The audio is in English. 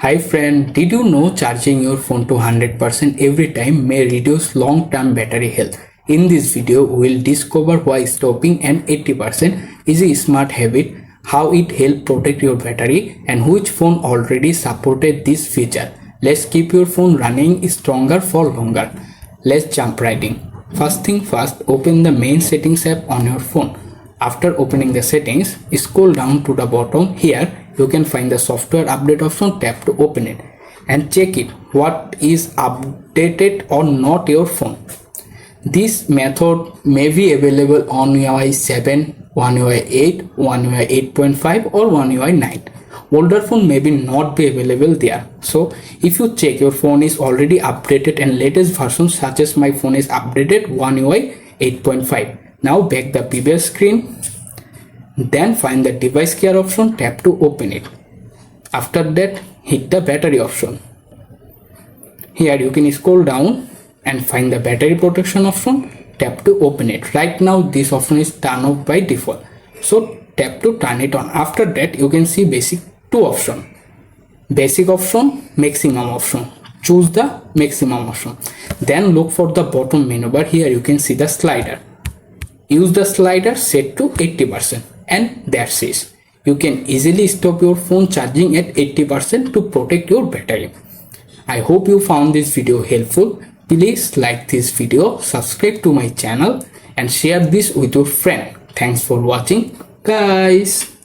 Hi friend, did you know charging your phone to 100% every time may reduce long-term battery health? In this video, we will discover why stopping at 80% is a smart habit, how it helps protect your battery, and which phone already supported this feature. Let's keep your phone running stronger for longer. Let's jump right in. First thing first, open the main settings app on your phone. After opening the settings, scroll down to the bottom. Here you can find the software update option. Tap to open it and check it what is updated or not your phone. This method may be available on One UI 7, One UI 8, One UI 8.5 or One UI 9. Older phone maybe not be available there. So if you check your phone is already updated and latest version such as my phone is updated One UI 8.5. Now back the previous screen, then find the device care option, tap to open it. After that, hit the battery option. Here you can scroll down and find the battery protection option, tap to open it. Right now this option is turned off by default, so tap to turn it on. After that you can see basic two option, basic option, maximum option. Choose the maximum option, then look for the bottom menu bar. Here you can see the slider. Use the slider set to 80% and that's it. You can easily stop your phone charging at 80% to protect your battery. I hope you found this video helpful. Please like this video, subscribe to my channel and share this with your friend. Thanks for watching guys.